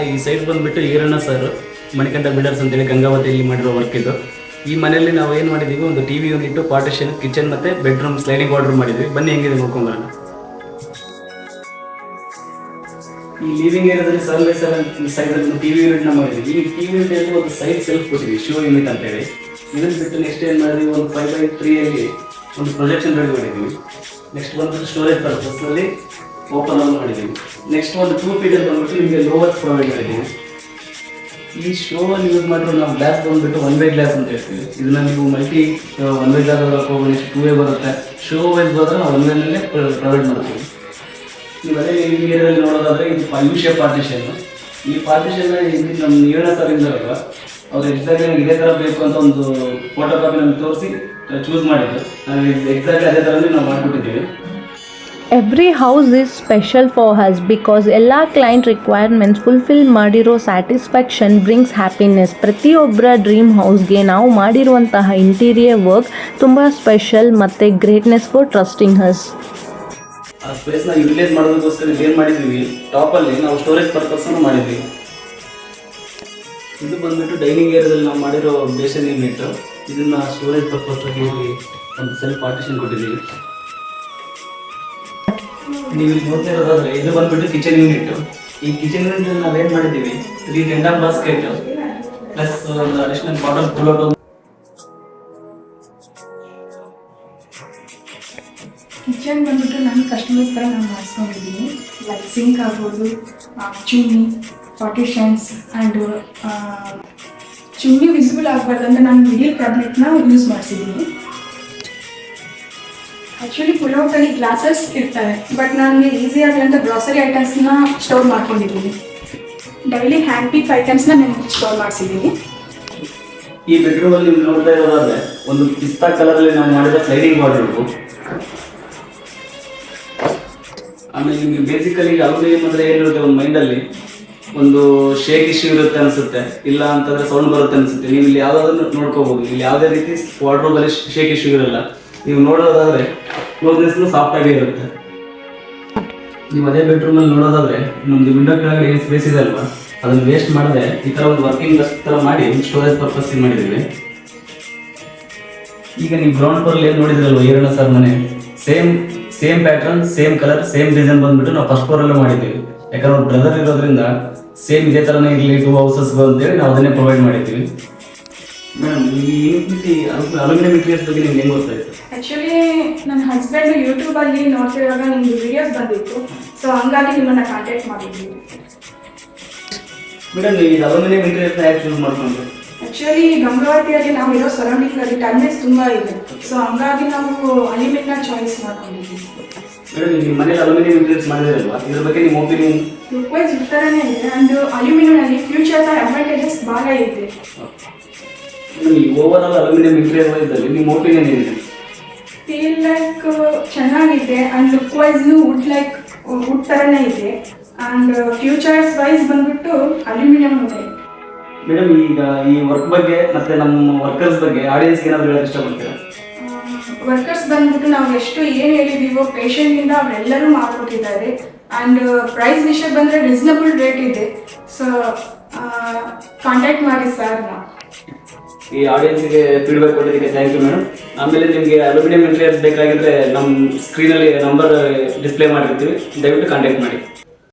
ಈ ಸೈಟ್ ಬಂದುಬಿಟ್ಟು Iranna sir Manikantha builders ಅಂತೇಳಿ ಗಂಗಾವತಿಯಲ್ಲಿ ಮಾಡಿರೋ ವರ್ಕ್ ಇದು. ಈ ಮನೆಯಲ್ಲಿ ನಾವು ಏನು ಮಾಡಿದ್ದೀವಿ, ಒಂದು T V unit, partition, kitchen ಮತ್ತು ಬೆಡ್ರೂಮ್ ಸ್ಲೈಡಿಂಗ್ ಆರ್ಡರ್ ಮಾಡಿದ್ವಿ. ಬನ್ನಿ ಹೆಂಗಿದೆ ನೋಡ್ಕೊಂಬರೋಣ. ಈ ಲಿವಿಂಗ್ ಏರಿಯಾದಲ್ಲಿ 7x7 ಸೈಜಲ್ಲಿ ಟಿ ವಿ ಯೂನಿಟ್ನ ಮಾಡಿದ್ವಿ. ಈ ಟಿ ವಿ ಯೂನಿಟಲ್ಲಿ ಒಂದು ಸೈಡ್ ಸೆಲ್ಫ್ ಕೊಟ್ಟಿದ್ವಿ, ಶೋ ಯೂನಿಟ್ ಅಂತೇಳಿ. ಇದನ್ನು ಬಿಟ್ಟು ನೆಕ್ಸ್ಟ್ ಏನು ಮಾಡಿದ್ವಿ, ಒಂದು 5x3 ಒಂದು ಪ್ರೊಜೆಕ್ಷನ್ ರೆಡಿ ಮಾಡಿದ್ವಿ. ನೆಕ್ಸ್ಟ್ ಬಂದು ಸ್ಟೋರೇಜ್ ಪರ್ಪಸ್ನಲ್ಲಿ ಓಪನ್ ಆನ್ ಮಾಡಿದ್ದೀವಿ. ನೆಕ್ಸ್ಟ್ ಒಂದು 2 ಫೀಟಲ್ಲಿ ಬಂದ್ಬಿಟ್ಟು ನಿಮಗೆ ಲೋವರ್ಸ್ ಪ್ರೊವೈಡ್ ಮಾಡಿದ್ದೀವಿ. ಈ ಶೋವನ್ನು ಯೂಸ್ ಮಾಡಿರೋ ನಾವು ಗ್ಲಾಸ್ ಬಂದುಬಿಟ್ಟು 1 ಗ್ಲಾಸ್ ಅಂತ ಹೇಳ್ತೀವಿ. ಇದನ್ನು ನೀವು ಮಲ್ಟಿ 1 ಗ್ಲಾಸ್ ಹೋಗಿ ನೆಕ್ಸ್ಟ್ 2 ಬರುತ್ತೆ. ಶೋ ವೈಸ್ ಬಂದರೆ ನಾವು 1 ಪ್ರೊವೈಡ್ ಮಾಡ್ತೀವಿ. ನೀವು ಅದೇ ಲಿವಿಂಗ್ ಏರಿಯಾದಲ್ಲಿ ನೋಡೋದಾದರೆ ಇದು ಯು ಶೇಪ್ ಪಾರ್ಟಿಷನ್. ಈ ಪಾರ್ಟಿಷನ್ನ ನಮ್ಮ ಈರಣ್ಣ ಸರ್ ಇದ್ದಾರಲ್ವ, ಅವ್ರು ಎಕ್ಸಾಕ್ಟ್ ಇದೇ ಥರ ಬೇಕು ಅಂತ ಒಂದು ಫೋಟೋ ಕಾಪಿ ನಮ್ಗೆ ತೋರಿಸಿ ಚೂಸ್ ಮಾಡಿದ್ದು. ನಾವು ಎಕ್ಸಾಕ್ಟ್ ಅದೇ ಥರನೇ ನಾವು ಮಾಡಿಕೊಟ್ಟಿದ್ದೀವಿ. Every house is special for us because ಎಲ್ಲ ಕ್ಲೈಂಟ್ ರಿಕ್ವೈರ್ಮೆಂಟ್ಸ್ ಫುಲ್ಫಿಲ್ ಮಾಡಿರೋ ಸ್ಯಾಟಿಸ್ಫ್ಯಾಕ್ಷನ್ ಬ್ರಿಂಗ್ಸ್ ಹ್ಯಾಪಿನೆಸ್. ಪ್ರತಿಯೊಬ್ಬರ ಡ್ರೀಮ್ ಹೌಸ್ಗೆ ನಾವು ಮಾಡಿರುವಂತಹ ಇಂಟೀರಿಯರ್ ವರ್ಕ್ ತುಂಬ ಸ್ಪೆಷಲ್ ಮತ್ತು ಗ್ರೇಟ್ನೆಸ್ ಫಾರ್ ಟ್ರಸ್ಟಿಂಗ್ ಹಸ್. ಆ ಸ್ಪೇಸ್ನ ಯುಟಿಲೈಸ್ ಮಾಡೋದಕ್ಕೋಸ್ಕರ ಏನು ಮಾಡಿದ್ವಿ, ಟಾಪಲ್ಲಿ ನಾವು ಸ್ಟೋರೇಜ್ ಪರ್ಪಸ್ಸನ್ನು ಮಾಡಿದ್ವಿ. ಇದು ಬಂದುಬಿಟ್ಟು ಡೈನಿಂಗ್ ಏರಿಯಾದಲ್ಲಿ ನಾವು ಮಾಡಿರೋ ಬೇಷನ್ ಯೂನಿಟ್. ಇದನ್ನು ಸ್ಟೋರೇಜ್ ಪರ್ಪಸ್ಸಾಗಿ ಒಂದು ಸೆಲ್ಫ್ ಪಾರ್ಟಿಷನ್ ಕೊಟ್ಟಿದ್ದೀವಿ. ನೀವು ಇಲ್ಲಿ ನೋಡ್ತಾ ಇರೋದಾದ್ರೆ ಇದು ಬಂದ್ಬಿಟ್ಟು ಕಿಚನ್ ಯೂನಿಟ್. ಈ ಕಿಚನ್ ಯೂನಿಟ್ ನಾವೇನು ಮಾಡಿದ್ದೀವಿ, 3 ಟೆಂಡರ್ ಬಾಸ್ಕೆಟ್ ಪ್ಲಸ್ ಒಂದು ಅಡಿಷನಲ್ ಬಾಟಲ್ ಪುಲ್ಔಟ್. ಕಿಚನ್ ಬಂದ್ಬಿಟ್ಟು ನನ್ನ ಕಸ್ಟಮರ್ಸ್ ಥರ ನಾನು ಮಾಡಿಸ್ಕೊಂಡಿದ್ದೀನಿ. ಲೈಕ್ ಸಿಂಕ್ ಆಗ್ಬೋದು, chimney, partitions and chimney visible ಆಗಬಾರ್ದಂತ ನಾನು ಮಿಡಿಲ್ ಕ್ಯಾಬಿನೆಟ್ನ ಯೂಸ್ ಮಾಡಿಸಿದ್ದೀನಿ. ಆ್ಯಕ್ಚುಲಿ ಪುಲ್ಔಟಲ್ಲಿ ಗ್ಲಾಸಸ್ ಇರ್ತವೆ, ಬಟ್ ನನಗೆ ಈಸಿ ಆಗಲಿ ಅಂತ ಗ್ರಾಸರಿ ಐಟಮ್ಸ್ನ ಸ್ಟೋರ್ ಮಾಡ್ಕೊಂಡಿದ್ದೀನಿ. ಡೈಲಿ ಹ್ಯಾಂಡ್ ಪಿಕ್ ಐಟಮ್ಸ್ನ ನಾನು ಸ್ಟೋರ್ ಮಾಡಿಸಿದ್ದೀನಿ. ಈ ಬೆಡ್ರೂಮಲ್ಲಿ ನೀವು ನೋಡ್ತಾ ಇರೋದಾದ್ರೆ ಒಂದು ಪಿಸ್ತಾ ಕಲರಲ್ಲಿ ನಾವು ಮಾಡಿದ ಸ್ಲೈಡಿಂಗ್ ಬಾರ್ಡರ್ಗು. ಆಮೇಲೆ ನಿಮಗೆ ಬೇಸಿಕಲಿ ಅಲ್ಯೂಮಿನಿಯಂ ಅಂದರೆ ಏನಿರುತ್ತೆ, ಒಂದು ಮೈಂಡಲ್ಲಿ ಒಂದು ಶೇಕ್ ಇಶ್ಯೂ ಇರುತ್ತೆ ಅನಿಸುತ್ತೆ, ಇಲ್ಲ ಅಂತಂದರೆ ಸೌಂಡ್ ಬರುತ್ತೆ ಅನಿಸುತ್ತೆ. ನೀವು ಇಲ್ಲಿ ಯಾವುದಾದ್ರೂ ನೋಡ್ಕೋಬೋದು. ಇಲ್ಲಿ ಯಾವುದೇ ರೀತಿ ವಾರ್ಡ್ರೋಬಲ್ಲಿ ಶೇಕ್ ಇಶ್ಯೂ ಇರಲ್ಲ. ನೀವು ನೋಡೋದಾದರೆ ಕ್ಲೋಸ್ನೆಸ್ನು ಸಾಫ್ಟಾಗೇ ಇರುತ್ತೆ. ನೀವು ಅದೇ ಬೆಡ್ರೂಮಲ್ಲಿ ನೋಡೋದಾದರೆ ನಮ್ಮದು ವಿಂಡೋ ಕೆಳಗಡೆ ಏನು ಸ್ಪೇಸ್ ಇದೆ ಅಲ್ವಾ, ಅದನ್ನು ವೇಸ್ಟ್ ಮಾಡದೆ ಈ ಥರ ಒಂದು ವರ್ಕಿಂಗ್ ಡಸ್ಟ್ ಥರ ಮಾಡಿ ಸ್ಟೋರೇಜ್ ಪರ್ಪಸ್ಸಿಗೆ ಮಾಡಿದ್ದೀವಿ. ಈಗ ನೀವು ಗ್ರೌಂಡ್ ಫ್ಲೋರಲ್ಲಿ ಏನು ನೋಡಿದ್ರಲ್ವ ಈರಣ್ಣ ಸರ್ ಮನೆ, same pattern, same colour, same design ಬಂದುಬಿಟ್ಟು ನಾವು ಫಸ್ಟ್ ಫ್ಲೋರಲ್ಲೇ ಮಾಡಿದ್ದೀವಿ. ಯಾಕಂದ್ರೆ ಒಂದು ಬ್ರದರ್ ಇರೋದ್ರಿಂದ ಸೇಮ್ ಇದೇ ಥರನೇ ಇರಲಿ 2 ಹೌಸಸ್ಗಳು ಅಂತೇಳಿ ನಾವು ಅದನ್ನೇ ಪ್ರೊವೈಡ್ ಮಾಡಿದ್ದೀವಿ. ಮೇಡಮ್, ಈ ಅಲ್ಯೂಮಿನಿಯಂ ಮೆಟೀರಿಯಲ್ಸ್ ಬಗ್ಗೆ ನಿಮ್ಗೆ ಹೆಂಗೆ ಗೊತ್ತಾಯಿತು? ಆ್ಯಕ್ಚುಲಿ ನನ್ನ ಹಸ್ಬೆಂಡ್ ಯೂಟ್ಯೂಬಲ್ಲಿ ನೋಡ್ತಿರುವಾಗ ನಿಮ್ಮದು ವಿಡಿಯೋಸ್ ಬಂದಿತ್ತು, ಸೊ ಹಂಗಾಗಿ ನಿಮ್ಮನ್ನು ಕಾಂಟ್ಯಾಕ್ಟ್ ಮಾಡಿದ್ವಿ. ಮೇಡಮ್, ಈ ಅಲ್ಯೂಮಿನಿಯಂ ಮೆಟೀರಿಯಲ್ಸ್ನ ಯಾಕೆ ಚೂಸ್ ಮಾಡ್ಕೊಂಡ್ರಿ? ಆ್ಯಕ್ಚುಲಿ ಗಂಗಾವತಿಯಲ್ಲಿ ನಾವು ಇರೋ ಸರೌಂಡಿಂಗಲ್ಲಿ ಟರ್ನೆಸ್ ತುಂಬ ಇದೆ, ಸೊ ಹಂಗಾಗಿ ನಾವು ಅಲ್ಯೂಮಿನಿಯಂ ಚಾಯ್ಸ್ ಮಾಡ್ಕೊಂಡಿದ್ದೀವಿ. ಮೇಡಮ್, ನಿಮ್ಮ ಮನೇಲಿ ಅಲ್ಯೂಮಿನಿಯಂ ಮೆಟೀರಿಯಲ್ಸ್ ಮಾಡಿದಿರಲ್ವಾ, ಇದ್ರ ಬಗ್ಗೆ ನಿಮ್ಮ ಒಪಿನಿಯನ್? ಲುಕ್ವೈಸ್ ಈ ಥರನೇ ಇದೆ. ಆ್ಯಂಡ್ ಅಲ್ಯೂಮಿನಿಯಂನಲ್ಲಿ ಫ್ಯೂಚರ್ಸ್ ಆ್ಯಂಡ್ ಅಡ್ವಾಂಟೇಜಸ್ ಭಾಳ ಇದೆ. ಈ ಓವರ್ ಆಲ್ ಅಲ್ಯೂಮಿನಿಯಂ ಮೆಟೀರಿಯಲ್ ವೈಸಲ್ಲಿ ನಿಮ್ಮ ಒಪಿನಿಯನ್ ಏನಿದೆ? ಫೀಲ್ ಲೈಕ್ ಚೆನ್ನಾಗಿದೆ ಆ್ಯಂಡ್ ಲುಕ್ ವೈಸ್ನು ವುಡ್ ಥರನೇ ಇದೆ. ಆ್ಯಂಡ್ ಫ್ಯೂಚರ್ಸ್ ವೈಸ್ ಬಂದ್ಬಿಟ್ಟು ಅಲ್ಯೂಮಿನಿಯಂ ಇದೆ. ಮೇಡಮ್, ಈಗ ಈ ವರ್ಕ್ ಬಗ್ಗೆ ಮತ್ತು ನಮ್ಮ ವರ್ಕರ್ಸ್ ಬಗ್ಗೆ ಆಡಿಯನ್ಸ್ಗೆ ಏನಾದರೂ ಹೇಳೋಕ್ಕೆ ಇಷ್ಟಪಡ್ತೀರಾ? ವರ್ಕರ್ಸ್ ಬಂದ್ಬಿಟ್ಟು ನಾವು ಎಷ್ಟು ಏನು ಹೇಳಿದ್ದೀವೋ ಪೇಷಂಟಿಂದ ಅವರೆಲ್ಲರೂ ಮಾಡ್ಕೊಟ್ಟಿದ್ದಾರೆ. ಆ್ಯಂಡ್ ಪ್ರೈಸ್ ವಿಷಯ ಬಂದರೆ ರೀಸನಬಲ್ ರೇಟ್ ಇದೆ. ಸೊ ಕಾಂಟ್ಯಾಕ್ಟ್ ಮಾಡಿ ಸರ್ನ. ಈ ಆಡಿಯನ್ಸ್ಗೆ ಫೀಡ್ಬ್ಯಾಕ್ ಕೊಟ್ಟಿದ್ದಕ್ಕೆ ಥ್ಯಾಂಕ್ ಯು ಮೇಡಮ್. ಆಮೇಲೆ ನಿಮಗೆ ಅಲ್ಯೂಮಿನಿಯಂ ಮೆಟೀರಿಯಲ್ಸ್ ಬೇಕಾಗಿದ್ದರೆ ನಮ್ಮ ಸ್ಕ್ರೀನಲ್ಲಿ ನಂಬರ್ ಡಿಸ್ಪ್ಲೇ ಮಾಡಿರ್ತೀವಿ, ದಯವಿಟ್ಟು ಕಾಂಟ್ಯಾಕ್ಟ್ ಮಾಡಿ.